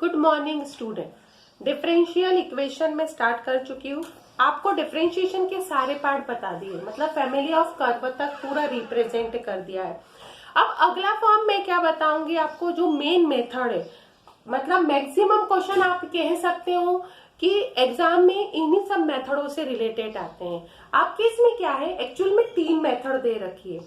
Good morning student. Differential equation में start कर चुकी हूँ। आपको डिफरेंशिएशन के सारे पार्ट बता दिए, मतलब फैमिली ऑफ कर्व तक पूरा रिप्रेजेंट कर दिया है। अब अगला फॉर्म में क्या बताऊंगी आपको, जो मेन मेथड है, मतलब मैक्सिमम क्वेश्चन आप कह सकते हो कि एग्जाम में इन्हीं सब मेथडों से रिलेटेड आते हैं। आपके इसमें क्या है, एक्चुअल में 3 मेथड दे रखी है,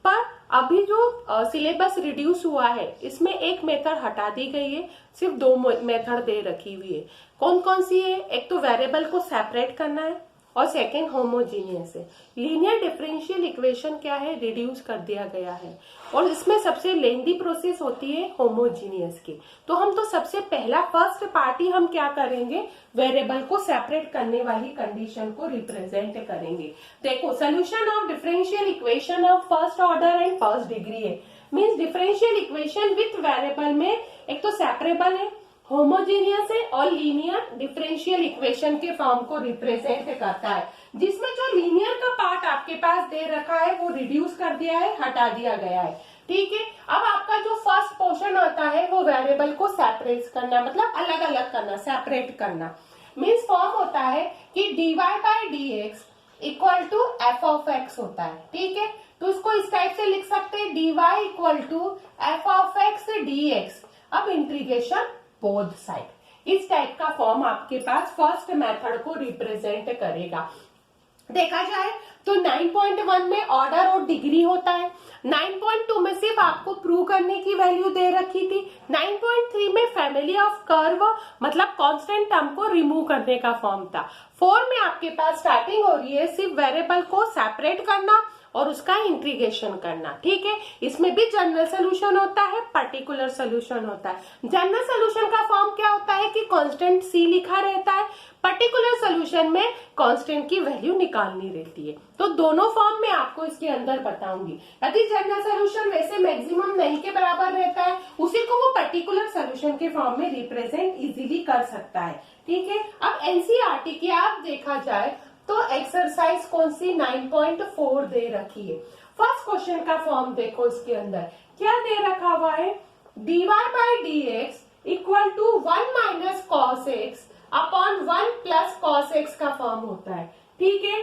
पर अभी जो सिलेबस रिड्यूस हुआ है इसमें एक मेथड हटा दी गई है, सिर्फ 2 मेथड दे रखी हुई है। कौन कौन सी है? एक तो वेरिएबल को सेपरेट करना है और सेकेंड होमोजीनियस है। लीनियर डिफरेंशियल इक्वेशन क्या है, रिड्यूस कर दिया गया है और इसमें सबसे लेंथी प्रोसेस होती है होमोजीनियस की। तो हम तो सबसे पहला फर्स्ट पार्ट ही हम क्या करेंगे, वेरिएबल को सेपरेट करने वाली कंडीशन को रिप्रेजेंट करेंगे। देखो, solution of differential equation of first order and first degree है, means differential equation with variable में एक तो सेपरेबल है, होमोजीनियस है और लीनियर डिफरेंशियल इक्वेशन के फॉर्म को रिप्रेजेंट करता है। जिसमें जो लीनियर का पार्ट आपके पास दे रखा है वो रिड्यूस कर दिया है, हटा दिया गया है। ठीक है, अब आपका जो फर्स्ट पोर्शन आता है वो वेरिएबल को सेपरेट करना, मतलब अलग अलग करना, सेपरेट करना। मीन्स फॉर्म होता है कि dy by d x equal to f of x होता है। ठीक है, तो इसको इस टाइप से लिख सकते हैं, dy equal to f of x d x. अब इंटीग्रेशन बोथ साइड, इस टाइप का फॉर्म आपके पास फर्स्ट मेथड को रिप्रेजेंट करेगा। देखा जाए तो 9.1 में ऑर्डर और डिग्री होता है, 9.2 में सिर्फ आपको प्रूव करने की वैल्यू दे रखी थी, 9.3 में फैमिली ऑफ कर्व मतलब कांस्टेंट टर्म को रिमूव करने का फॉर्म था। 4 में आपके पास स्टार्टिंग हो रही है सिर्फ वेरिएबल को सेपरेट करना और उसका इंटीग्रेशन करना। ठीक है, इसमें भी जनरल सोल्यूशन होता है, पर्टिकुलर सोल्यूशन होता है। जनरल सोल्यूशन का फॉर्म क्या होता है कि कांस्टेंट सी लिखा रहता है, पर्टिकुलर सोल्यूशन में कांस्टेंट की वैल्यू निकालनी रहती है। तो दोनों फॉर्म में आपको इसके अंदर बताऊंगी। यदि जनरल सोल्यूशन वैसे मैक्सिमम नहीं के बराबर रहता है, उसी को वो पर्टिकुलर सोल्यूशन के फॉर्म में रिप्रेजेंट इजीली कर सकता है। ठीक है, अब एनसीईआरटी की आप देखा जाए तो एक्सरसाइज कौन सी 9.4 दे रखी है। फर्स्ट क्वेश्चन का फॉर्म देखो, इसके अंदर क्या दे रखा हुआ है, dy by d x equal to 1 minus cos x upon 1 plus cos x का फॉर्म होता है। ठीक है,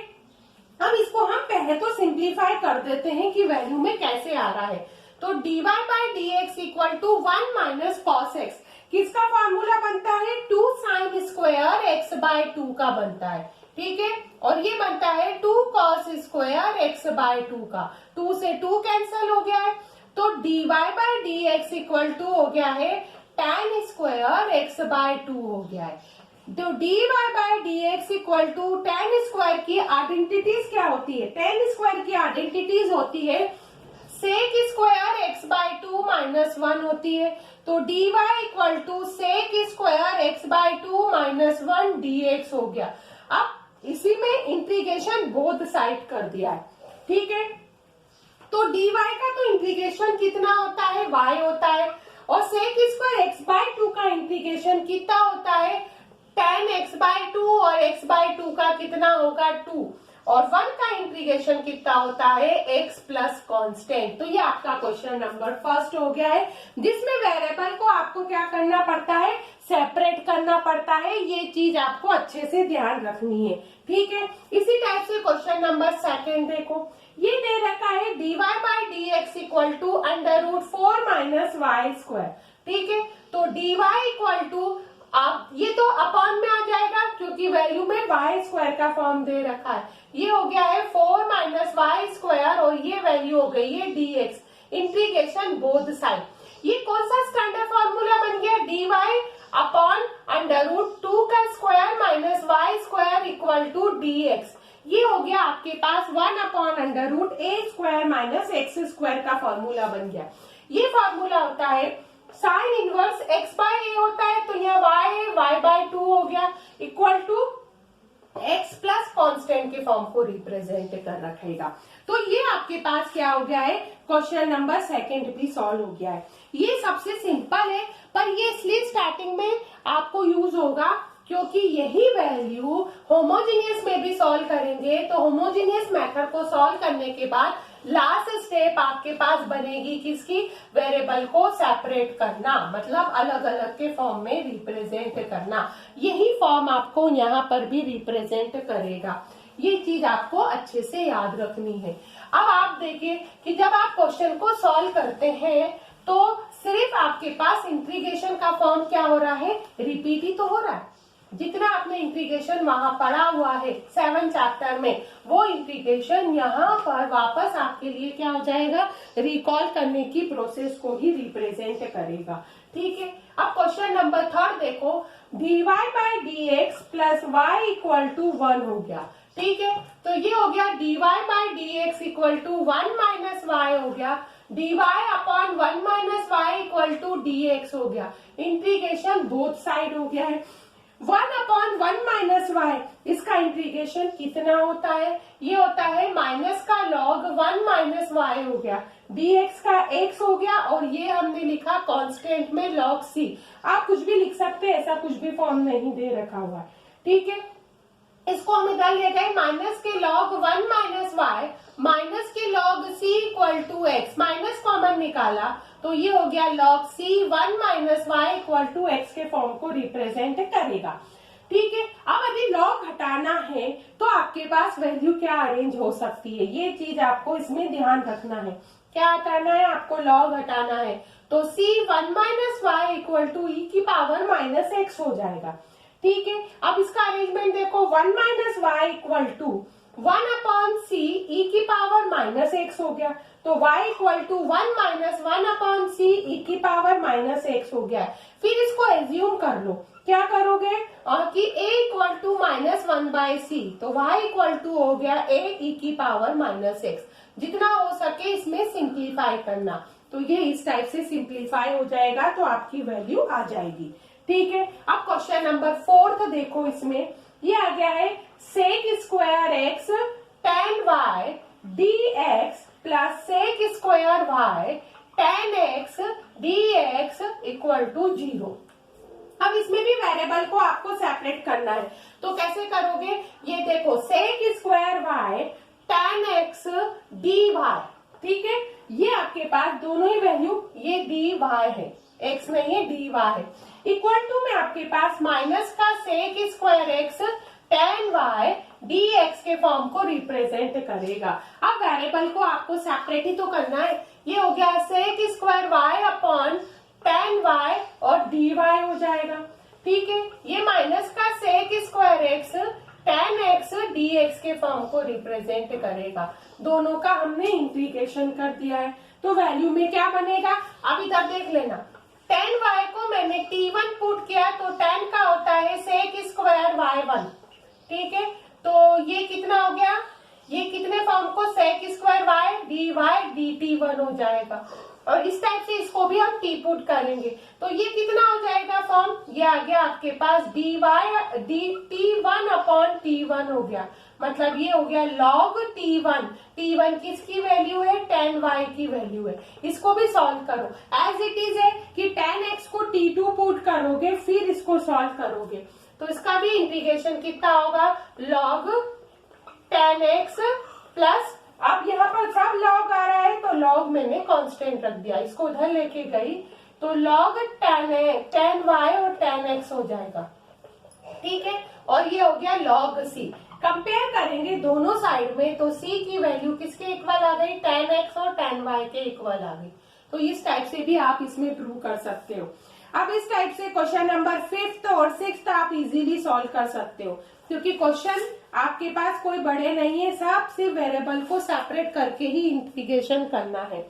अब इसको हम पहले तो सिंप्लीफाई कर देते हैं कि वैल्यू में कैसे आ रहा है। तो dy by d x equal to 1 minus cos x, किसका फॉर्मूला बनता है, 2 साइन स्क्वायर एक्स बाय 2 का बनता है। ठीक है, और ये बनता है 2 कॉस स्क्वायर एक्स बाय 2 का, 2 से 2 कैंसिल हो गया है, तो dy by d x equal to हो गया है tan स्क्वायर एक्स बाय 2 हो गया है। तो dy by d x equal to tan square की आइडेंटिटीज क्या होती है, tan स्क्वायर की आइडेंटिटीज होती है sec square x by 2 minus 1 होती है। तो dy equal to sec square x by 2 minus 1 dx हो गया। अब इसी में इंटीग्रेशन बोथ साइड कर दिया है। ठीक है, तो dy का तो इंटीग्रेशन कितना होता है, y होता है, और सेक स्क्वायर एक्स बाय 2 का इंटीग्रेशन कितना होता है, tan x बाय 2, और x बाय 2 का कितना होगा 2, और 1 का इंटीग्रेशन कितना होता है x प्लस कॉन्स्टेंट। तो ये आपका क्वेश्चन नंबर फर्स्ट हो गया है, जिसमें वेरिएबल को आपको क्या करना पड़ता है, सेपरेट करना पड़ता है। ये चीज आपको अच्छे से ध्यान रखनी है। ठीक है, इसी टाइप से क्वेश्चन नंबर सेकंड देखो, ये दे रखा है dy by d x equal to under root 4 minus y square. ठीक है, तो dy इक्वल टू, आप ये तो अपॉन में आ जाएगा क्योंकि वैल्यू में वाई स्क्वायर का फॉर्म दे रखा है, ये हो गया है 4 माइनस वाई स्क्वायर और ये वैल्यू हो गई है dx, इंटीग्रेशन बोथ साइड। ये कौन सा स्टैंडर्ड फॉर्मूला बन गया, dy अपॉन अंडर रूट 2 का square minus y square equal to dx। ये हो गया आपके पास 1 upon under root a square minus x square का फॉर्मूला बन गया। ये फॉर्मूला होता है sine inverse x by a होता है, तो यह y है, y बाय 2 हो गया equal to x plus constant के फॉर्म को रिप्रेजेंट कर रखेगा। तो ये आपके पास क्या हो गया है, क्वेश्चन नंबर सेकंड भी सॉल्व हो गया है। ये सबसे सिंपल है, पर ये इसलिए स्टार्टिंग में आपको यूज होगा क्योंकि यही वैल्यू होमोजीनियस में भी सॉल्व करेंगे, तो होमोजीनियस मेथड को सॉल्व करने के बाद लास्ट स्टेप आपके पास बनेगी किसकी, वेरिएबल को सेपरेट करना, मतलब अलग अलग के फॉर्म में रिप्रेजेंट करना। यही फॉर्म आपको यहाँ पर भी रिप्रेजेंट करेगा। ये चीज आपको अच्छे से याद रखनी है। अब आप देखिए कि जब आप क्वेश्चन को सॉल्व करते हैं तो सिर्फ आपके पास इंटीग्रेशन का फॉर्म क्या हो रहा है, रिपीट ही तो हो रहा है। जितना आपने इंटीग्रेशन वहां पढ़ा हुआ है 7 चैप्टर में, वो इंटीग्रेशन यहाँ पर वापस आपके लिए क्या हो जाएगा, रिकॉल करने की प्रोसेस को ही रिप्रेजेंट करेगा। ठीक है, अब क्वेश्चन नंबर 3 देखो, dy by d x plus y equal to 1 हो गया। ठीक है, तो ये हो गया dy by d x equal to 1 minus y हो गया, dy upon 1 minus y equal to dx हो गया। इंटीग्रेशन बोथ साइड हो गया है। 1 अपॉन 1 माइनस वाई, इसका इंटीग्रेशन कितना होता है, ये होता है माइनस का लॉग 1 माइनस वाई हो गया, dx का x हो गया, और ये हमने लिखा कांस्टेंट में log c। आप कुछ भी लिख सकते हैं, ऐसा कुछ भी फॉर्म नहीं दे रखा हुआ है। ठीक है, इसको हम इधर ले गए, माइनस के log 1 माइनस वाई माइनस के log c equal to x, minus common निकाला तो ये हो गया log c 1 minus y equal to x के फॉर्म को रिप्रेजेंट करेगा। ठीक है, अब यदि log हटाना है तो आपके पास वैल्यू क्या अरेंज हो सकती है, ये चीज आपको इसमें ध्यान रखना है। क्या हटाना है आपको, log हटाना है, तो c 1 minus y equal to e की पावर माइनस एक्स हो जाएगा। ठीक है, अब इसका अरेंजमेंट देखो, 1 minus y equal to 1 upon c e की पावर माइनस एक्स हो गया, तो y equal to 1 minus 1 upon c e की पावर माइनस एक्स हो गया। फिर इसको एज्यूम कर लो, क्या करोगे कि a equal to minus 1 by c, तो y इक्वल टू हो गया a ई की पावर माइनस एक्स। जितना हो सके इसमें सिंप्लीफाई करना, तो ये इस टाइप से सिंप्लीफाई हो जाएगा, तो आपकी वैल्यू आ जाएगी। ठीक है, अब क्वेश्चन नंबर 4 देखो, इसमें ये आ गया है sec square x tan y dx plus sec square y tan x dx equal to 0। अब इसमें भी वेरिएबल को आपको सेपरेट करना है, तो कैसे करोगे, ये देखो sec square y tan x dy, ठीक है, ये आपके पास दोनों ही वैल्यू, ये dy है, x नहीं है dy है, इक्वल टू में आपके पास माइनस का sec square x tan y dx के फॉर्म को रिप्रेजेंट करेगा। अब वेरिएबल को आपको सेपरेट ही तो करना है, ये हो गया sec square y upon tan y और dy हो जाएगा। ठीक है, ये माइनस का sec square x tan x dx के फॉर्म को रिप्रेजेंट करेगा। दोनों का हमने इंटीग्रेशन कर दिया है, तो वैल्यू में क्या बनेगा, अब इधर देख लेना, tan y को मैंने t1 पुट किया, तो tan का होता है सेक स्क्वायर y1। ठीक है, तो ये कितना हो गया, ये कितने फॉर्म को सेक स्क्वायर y dy dt1 हो जाएगा, और इस टाइप से इसको भी हम t पुट करेंगे, तो ये कितना हो जाएगा फॉर्म, ये आ गया आपके पास t1 अपॉन t1 हो गया, मतलब ये हो गया log t1 किसकी वैल्यू है, tan y की वैल्यू है। इसको भी सॉल्व करो, एज इट इज है कि tan x को t2 पुट करोगे फिर इसको सॉल्व करोगे, तो इसका भी इंटीग्रेशन कितना होगा, log tan x प्लस, अब यहाँ पर सब log आ रहा है तो log मैंने कांस्टेंट रख दिया, इसको उधर लेके गई तो log tan y और tan x हो जाएगा। ठीक है, और ये हो गया log c। कंपेयर करेंगे दोनों साइड में, तो c की वैल्यू किसके इक्वल आ गई, tan x और tan y के इक्वल आ गई। तो इस टाइप से भी आप इसमें प्रूव कर सकते हो। अब इस टाइप से क्वेश्चन नंबर 5th और 6th आप इजीली सॉल्व कर सकते हो, क्योंकि क्वेश्चन आपके पास कोई बड़े नहीं है, सब सिर्फ वेरिएबल को सेपरेट करके ही इंटीग्रेशन करना है।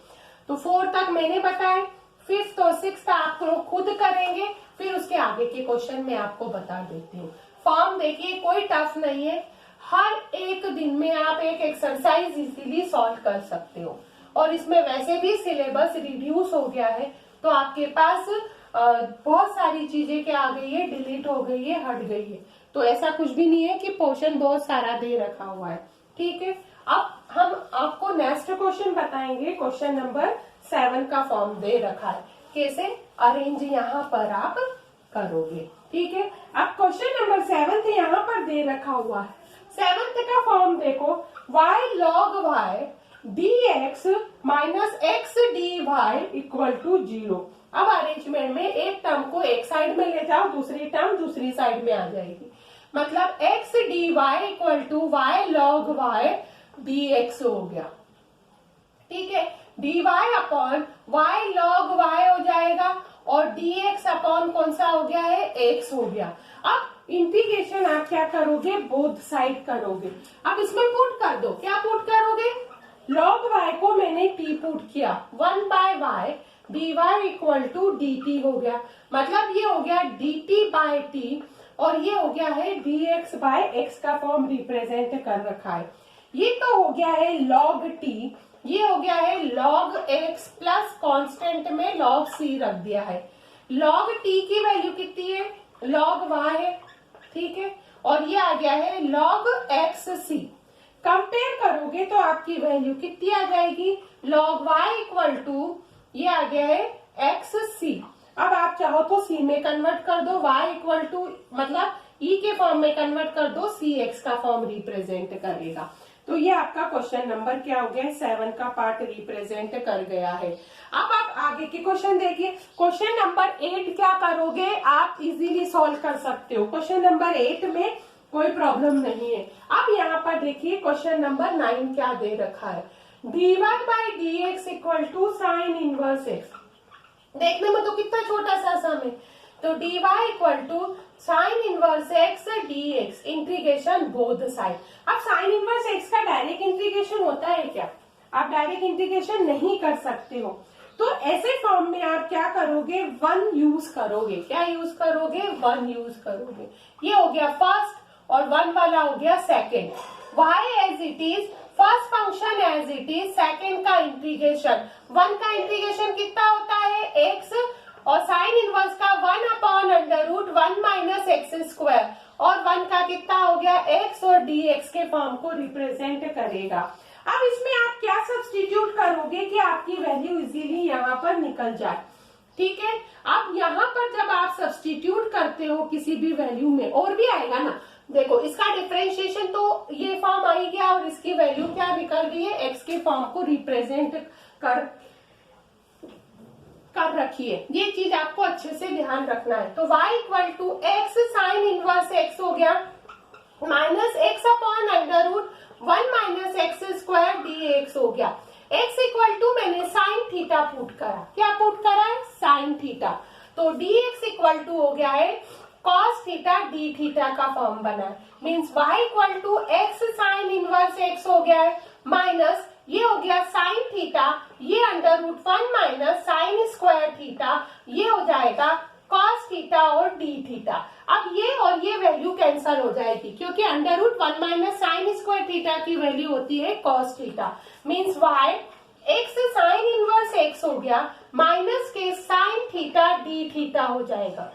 तो 4 तक मैंने बताया, 5th और 6th आप लोग खुद करेंगे, फिर उसके आगे के क्वेश्चन मैं आपको बता देती हूँ। फॉर्म देखिए कोई टफ नहीं है, हर एक दिन में आप एक एक्सरसाइज इजीली सॉल्व कर सकते हो, और इसमें वैसे भी सिलेबस रिड्यूस हो गया है, तो आपके पास बहुत सारी चीजें क्या आ गई है, डिलीट हो गई है, हट गई है, तो ऐसा कुछ भी नहीं है कि पोर्शन बहुत सारा दे रखा हुआ है। ठीक है, अब हम आपको नेक्स्ट क्वेश्चन बताएंगे, क्वेश्चन नंबर 7 का फॉर्म दे रखा है, कैसे अरेंज यहाँ पर आप करोगे। ठीक है, अब क्वेश्चन नंबर 7 यहाँ पर दे रखा हुआ है, 7th का फॉर्म देखो, y log y dx minus x d y equal to 0। अब अरेंजमेंट में एक टर्म को एक साइड में ले जाओ, दूसरी टर्म दूसरी साइड में आ जाएगी। मतलब x d y equal to y log y d x हो गया। ठीक है, d y upon y log y हो जाएगा और डी एक्स अपॉन कौन सा हो गया है, एक्स हो गया। अब इंटीग्रेशन आप क्या करोगे, बोथ साइड करोगे। अब इसमें पुट कर दो, क्या पुट करोगे, लॉग वाई को मैंने टी पुट किया, 1 by y d y equal to d t हो गया। मतलब ये हो गया डी टी बाय टी और ये हो गया है डी एक्स बाय एक्स का फॉर्म रिप्रेजेंट कर रखा है। ये तो हो गया है लॉग टी, ये हो गया है लॉग एक्स प्लस कांस्टेंट में लॉग सी रख दिया है। लॉग टी की वैल्यू कितनी है, लॉग वाई है, ठीक है, और ये आ गया है लॉग एक्स सी। कंपेयर करोगे तो आपकी वैल्यू कितनी आ जाएगी, लॉग वाई इक्वल टू ये आ गया है एक्स सी। अब आप चाहो तो सी में कन्वर्ट कर दो, वाई इक्वल टू मतलब ई के फॉर्म में कन्वर्ट कर दो, सी एक्स का फॉर्म रिप्रेजेंट करेगा। तो ये आपका क्वेश्चन नंबर क्या हो गया, 7 का पार्ट रिप्रेजेंट कर गया है। अब आप आगे के क्वेश्चन देखिए। क्वेश्चन नंबर 8 क्या करोगे, आप इजीली सॉल्व कर सकते हो। क्वेश्चन नंबर 8 में कोई प्रॉब्लम नहीं है। अब यहाँ पर देखिए क्वेश्चन नंबर 9 क्या दे रखा है, dy by d x equal to sine inverse x. देखने में तो कितना छोटा सा सम है, तो dy equal to sine inverse x d x integration both side. अब साइन इनवर्स एक्स का डायरेक्ट इंटीग्रेशन होता है क्या, आप डायरेक्ट इंटीग्रेशन नहीं कर सकते हो। तो ऐसे फॉर्म में आप क्या करोगे, 1 यूज करोगे। क्या यूज करोगे, 1 यूज करोगे। ये हो गया फर्स्ट और 1 वाला हो गया second. y as it is, first function as it is, second का इंटीग्रेशन। 1 का इंटीग्रेशन कितना होता है, x, और साइन इनवर्स का 1 upon under root 1 minus x square, और 1 का कितना हो गया, x, और dx के फॉर्म को रिप्रेजेंट करेगा। अब इसमें आप क्या सब्स्टिट्यूट करोगे कि आपकी वैल्यू इजीली यहाँ पर निकल जाए। ठीक है, अब यहाँ पर जब आप सब्स्टिट्यूट करते हो किसी भी वैल्यू में, और भी आएगा ना, देखो इसका डिफरेंशिएशन तो ये फॉर्म आ ही गया और इसकी वैल्यू क्या निकल रही है, एक्स के फॉर्म को रिप्रेजेंट कर रखी है। ये चीज आपको अच्छे से ध्यान रखना है। तो y equal to x sine inverse x हो गया minus x upon under root 1 minus x square d x हो गया। x इक्वल टू मैंने साइन थीटा पुट करा, क्या पुट करा है, साइन थीटा। तो dx इक्वल टू हो गया है कॉस थीटा डी थीटा का फॉर्म बना है। Means y equal to x sine inverse x हो गया है माइनस ये हो गया साइन थीटा, ये under root 1 minus sine square theta, ये हो जाएगा कॉस थीटा और डी थीटा। अब ये और ये वैल्यू कैंसल हो जाएगी क्योंकि under root 1 minus sine square theta की वैल्यू होती है cos theta. Means y x sine inverse x हो गया माइनस के साइन थीटा डी थीटा हो जाएगा।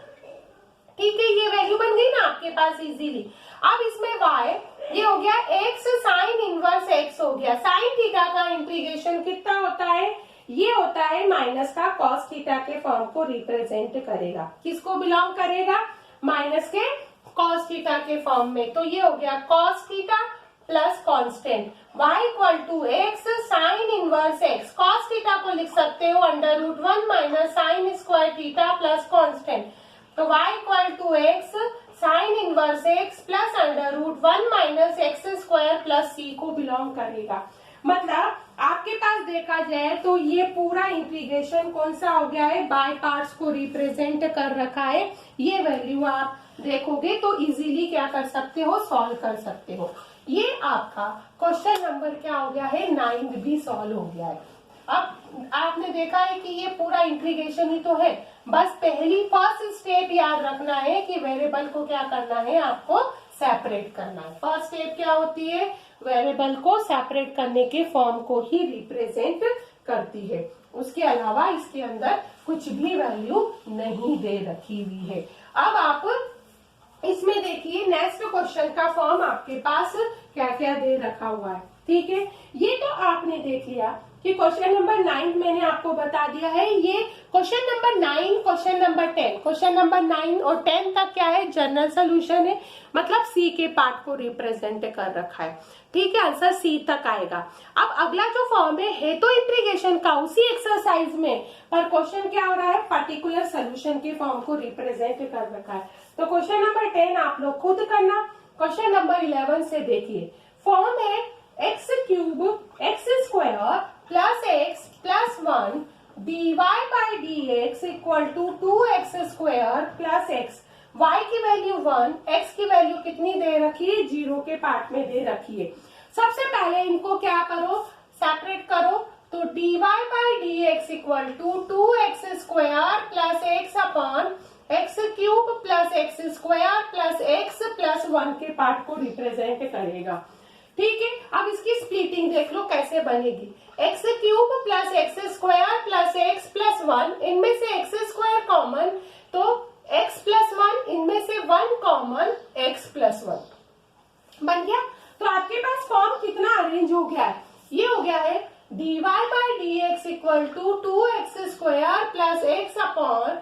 ठीक है, ये वैल्यू बन गई ना आपके पास इजीली। अब इसमें y ये हो गया एक्स साइन इनवर्स एक्स हो गया, साइन थीटा का इंटीग्रेशन कितना होता है, ये होता है माइनस का कॉस थीटा के फॉर्म को रिप्रेजेंट करेगा। किसको बिलोंग करेगा, माइनस के कॉस थीटा के फॉर्म में। तो ये हो गया cos theta plus constant y equal to x sine inverse x, cos theta को लिख सकते हो under root 1 minus sine square theta plus constant. तो y equal to x sine inverse x plus under root 1 minus x square plus c को belong करेगा। मतलब आपके पास देखा जाए तो ये पूरा इंटीग्रेशन कौन सा हो गया है, बाय पार्ट्स को रिप्रेजेंट कर रखा है। ये वैल्यू आप देखोगे तो इजीली क्या कर सकते हो, सॉल्व कर सकते हो। ये आपका क्वेश्चन नंबर क्या हो गया है, 9 भी सॉल्व हो गया है। अब आपने देखा है कि ये पूरा इंटीग्रेशन ही तो है, बस पहली फर्स्ट स्टेप याद रखना है कि वेरिएबल को क्या करना है, आपको सेपरेट करना है। फर्स्ट स्टेप क्या होती है, वेरिएबल को सेपरेट करने के फॉर्म को ही रिप्रेजेंट करती है। उसके अलावा इसके अंदर कुछ भी वैल्यू नहीं दे रखी हुई है। अब आप इसमें देखिए नेक्स्ट क्वेश्चन का फॉर्म आपके पास क्या क्या दे रखा हुआ है। ठीक है, ये तो आपने देख लिया कि क्वेश्चन नंबर 9 मैंने आपको बता दिया है। ये question number 9, question number 10, question number 9 और 10 तक क्या है, जनरल सोल्यूशन है, मतलब सी के पार्ट को रिप्रेजेंट कर रखा है। ठीक है, आंसर सी तक आएगा। अब अगला जो फॉर्म है तो इंटीग्रेशन का उसी एक्सरसाइज में, पर क्वेश्चन क्या हो रहा है, पर्टिकुलर सोल्यूशन के फॉर्म को रिप्रेजेंट कर रखा है। तो क्वेश्चन नंबर 10 आप लोग खुद करना। क्वेश्चन नंबर 11 से देखिए, फॉर्म है x cube x square plus x plus 1 dy by d x equal to 2x square plus x. y की वैल्यू 1, x की वैल्यू कितनी दे रखी है, 0 के पार्ट में दे रखी है। सबसे पहले इनको क्या करो, सेपरेट करो। तो dy by d x equal to 2x square plus x upon x cube plus x square plus x plus 1 के पार्ट को रिप्रेजेंट करेगा। ठीक है, अब इसकी स्प्लिटिंग देख लो कैसे बनेगी। X cube plus x square plus x plus 1, इनमें से एक्स स्क्वायर कॉमन, तो एक्स प्लस 1, इनमें से 1 कॉमन, एक्स प्लस 1 बन गया। तो आपके पास फॉर्म कितना अरेंज हो गया है, ये हो गया है dy by d x equal to 2x square plus x upon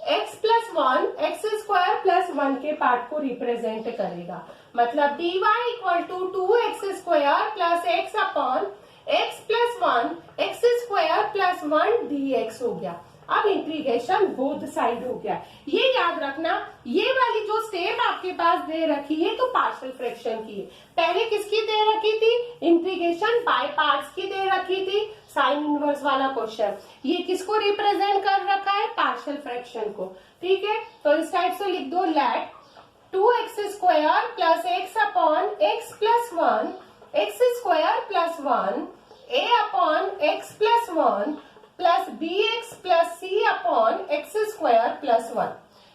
x plus 1, x square plus 1 के पार्ट को रिप्रेजेंट करेगा। मतलब dy equal to 2x square plus x upon x plus 1, x square plus 1 dx हो गया। अब integration both side हो गया। ये याद रखना, ये वाली जो स्टेप आपके पास दे रखी है तो पार्शियल फ्रैक्शन की है। पहले किसकी दे रखी थी, इंटीग्रेशन बाय पार्ट्स की दे रखी थी, साइन इनवर्स वाला क्वेश्चन। ये किसको रिप्रेजेंट कर रखा है, पार्शियल फ्रैक्शन को। ठीक है, तो इस टाइप से लिख दो, let 2x square plus x upon x plus 1 x square plus 1 a upon x plus 1 plus b x plus c upon x square plus 1।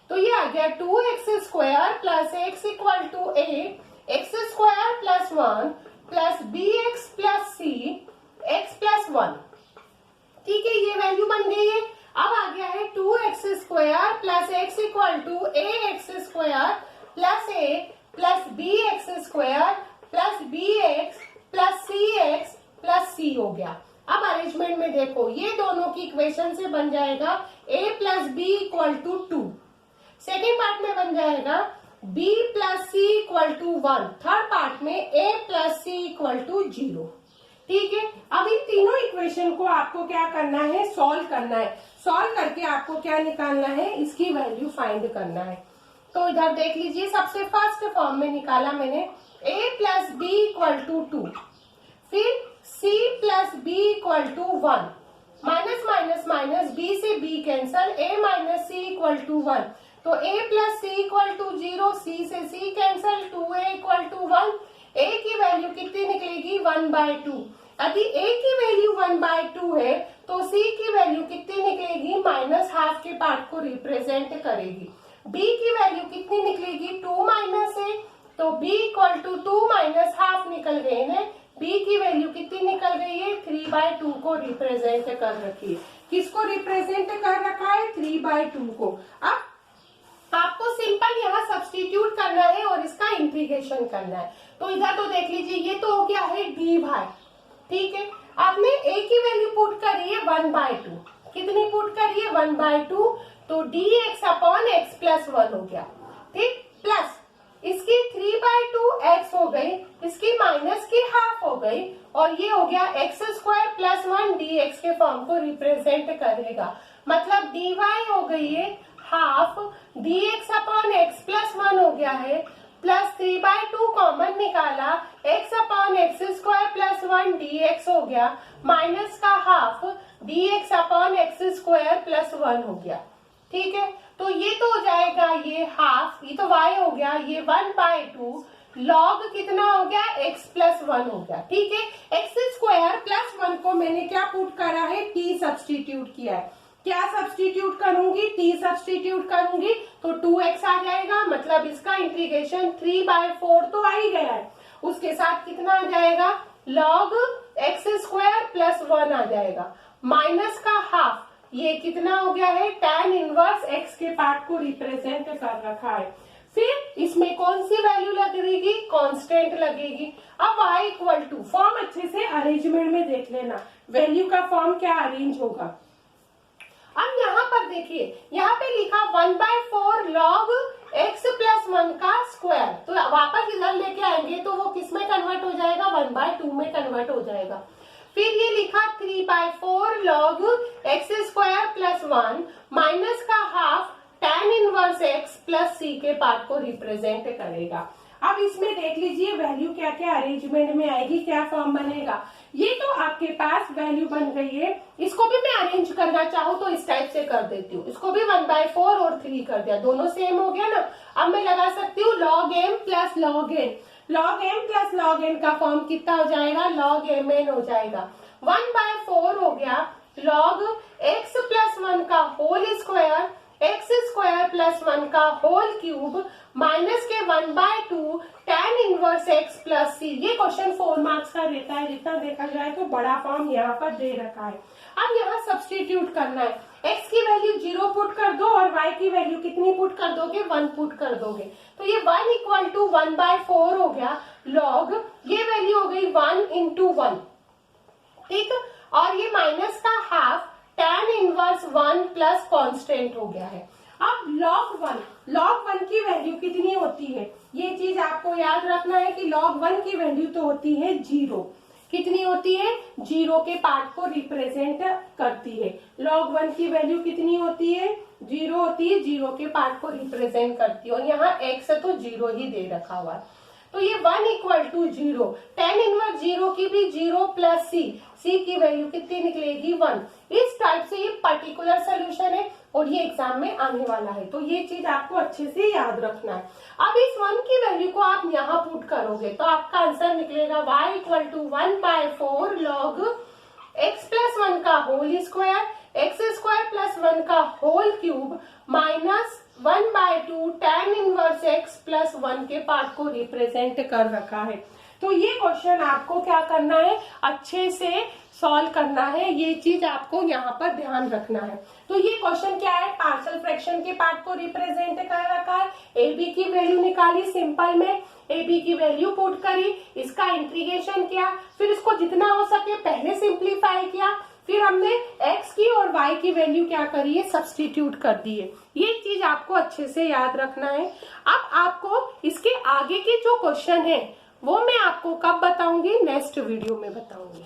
तो ये आ गया 2x square plus x equal to a x square plus 1 plus b x plus c x plus 1। ठीक है, ये value बन गई है। अब आ गया है 2x square plus x equal to a x square plus a plus b x square plus b x plus c x plus c हो गया। अब अरेंजमेंट में देखो, ये दोनों की इक्वेशन से बन जाएगा a plus b equal to 2। Second part में बन जाएगा b plus c equal to 1। Third part में a plus c equal to 0। ठीक है, अब इन तीनों इक्वेशन को आपको क्या करना है, सॉल्व करना है। सॉल्व करके आपको क्या निकालना है, इसकी वैल्यू फाइंड करना है। तो इधर देख लीजिए, सबसे फर्स्ट फॉर्म में निकाला मैंने a plus b equal to 2, फिर c plus b equal to 1, minus minus minus b से b cancel, a minus c equal to 1, तो a plus c equal to 0, c से c cancel, 2a equal to 1, a की value कितनी निकलेगी, 1/2। यदि a की value 1/2 है तो c की वैल्यू कितनी निकलेगी, माइनस हाफ के पार्ट को रिप्रेजेंट करेगी। b की वैल्यू कितनी निकलेगी, 2 माइनस है, तो b equal to 2 minus half निकल गए हैं। b की वैल्यू कितनी निकल गई है, 3/2 को रिप्रेजेंट कर रखी है। किसको रिप्रेजेंट कर रखा है, 3/2 को। अब आपको सिंपल यहाँ सब्स्टिट्यूट करना है और इसका इंटीग्रेशन करना है। तो इधर तो देख लीजिए, ये तो हो गया है dy। ठीक है, आपने a की वैल्यू पुट करी है 1/2, कितनी पुट करी है, 1/2, तो dx अपॉन x प्लस 1 हो गया। ठीक, प्लस इसकी 3/2 x हो गई, इसकी माइनस की हाफ हो गई, और ये हो गया एक्स स्क्वायर प्लस 1 dx के फॉर्म को रिप्रेजेंट करेगा। मतलब dy हो गई है half, dx upon x plus 1 हो गया है, प्लस 3/2 कॉमन निकाला, x upon x square plus 1 dx हो गया, माइनस का half dx upon x square plus 1 हो गया। ठीक है, तो ये तो हो जाएगा ये हाफ, ये तो y हो गया, ये 1/2 लॉग कितना हो गया, x प्लस 1 हो गया। ठीक है, एक्स स्क्वायर प्लस 1 को मैंने क्या पुट करा है, t सब्स्टिट्यूट किया है। क्या सब्स्टिट्यूट करूंगी, t सब्स्टिट्यूट करूंगी तो 2x आ जाएगा। मतलब इसका इंटीग्रेशन 3/4 तो आ ही गया है, उसके साथ कितना आ जाएगा, लॉग एक्स स्क्वायर प्लस 1 आ जाएगा, माइनस का हाफ, ये कितना हो गया है, tan इनवर्स x के पार्ट को रिप्रेजेंट कर रखा है। फिर इसमें कौन सी वैल्यू लगेगी, कांस्टेंट लगेगी। अब y इक्वल टू, फॉर्म अच्छे से अरेंजमेंट में देख लेना, वैल्यू का फॉर्म क्या अरेंज होगा। अब यहाँ पर देखिए, यहाँ पे लिखा 1/4 log x प्लस 1 का स्क्वायर, तो वापस इधर लेके आएंगे तो वो किस में कन्वर्ट हो जाएगा, 1/2 में कन्वर्ट हो जाएगा। फिर ये लिखा 3/4 log x square plus 1 minus का half tan inverse x plus c के पार्ट को रिप्रेजेंट करेगा। अब इसमें देख लीजिए वैल्यू क्या क्या अरेंजमेंट में आएगी, क्या फॉर्म बनेगा। ये तो आपके पास वैल्यू बन गई है, इसको भी मैं अरेंज करना चाहूँ तो इस टाइप से कर देती हूँ। इसको भी 1/4 और 3 कर दिया, दोनों सेम हो गया ना। अब मैं लगा सकती हूँ log m plus log n, log m plus log n का फॉर्म कितना हो जाएगा, log mn हो जाएगा। 1/4 हो गया log x प्लस 1 का whole square, x square plus 1 का होल क्यूब माइनस के 1/2 tan inverse x plus c। ये क्वेश्चन 4 मार्क्स का रहता है, जितना देखा जाए तो बड़ा फॉर्म यहाँ पर दे रखा है। अब यहाँ सब्स्टिट्यूट करना है, x की वैल्यू 0 पुट कर दो और y की वैल्यू कितनी पुट कर दोगे, 1 पुट कर दोगे। तो ये 1 इक्वल टू 1/4 हो गया log, ये वैल्यू हो गई 1 इंटू 1, ठीक, और ये माइनस का half tan inverse 1 plus constant हो गया है। अब log 1 की वैल्यू कितनी होती है, ये चीज आपको याद रखना है कि log 1 की वैल्यू तो होती है 0, कितनी होती है, 0 के पार्ट को रिप्रेजेंट करती है। log 1 की वैल्यू कितनी होती है, 0 होती है, 0 के पार्ट को रिप्रेजेंट करती है। और यहाँ x तो 0 ही दे रखा हुआ है, तो ये 1 इक्वल टू 0, tan इनवर्स 0 की भी 0 प्लस c की वैल्यू कितनी निकलेगी, 1। इस टाइप से ये पर्टिकुलर सोल्यूशन है और ये एग्जाम में आने वाला है, तो ये चीज आपको अच्छे से याद रखना है। अब इस 1 की वैल्यू को आप यहाँ पुट करोगे तो आपका आंसर निकलेगा y equal to 1/4 log x plus 1 का whole square, x square plus 1 का whole cube minus 1/2 tan inverse x plus 1 के पार्ट को रिप्रेजेंट कर रखा है। तो ये क्वेश्चन आपको क्या करना है, अच्छे से सॉल्व करना है, ये चीज आपको यहाँ पर ध्यान रखना है। तो ये क्वेश्चन क्या है, पार्शियल फ्रैक्शन के पार्ट को रिप्रेजेंट कर रखा है। ए बी की वैल्यू निकाली सिंपल में, ए बी की वैल्यू पुट करी, इसका इंटीग्रेशन किया, फिर इसको जितना हो सके पहले सिंप्लीफाई किया, फिर हमने x की और y की वैल्यू क्या करी है, सब्स्टिट्यूट कर दी है। ये चीज आपको अच्छे से याद रखना है। अब आपको इसके आगे के जो क्वेश्चन है वो मैं आपको कब बताऊंगी, नेक्स्ट वीडियो में बताऊंगी।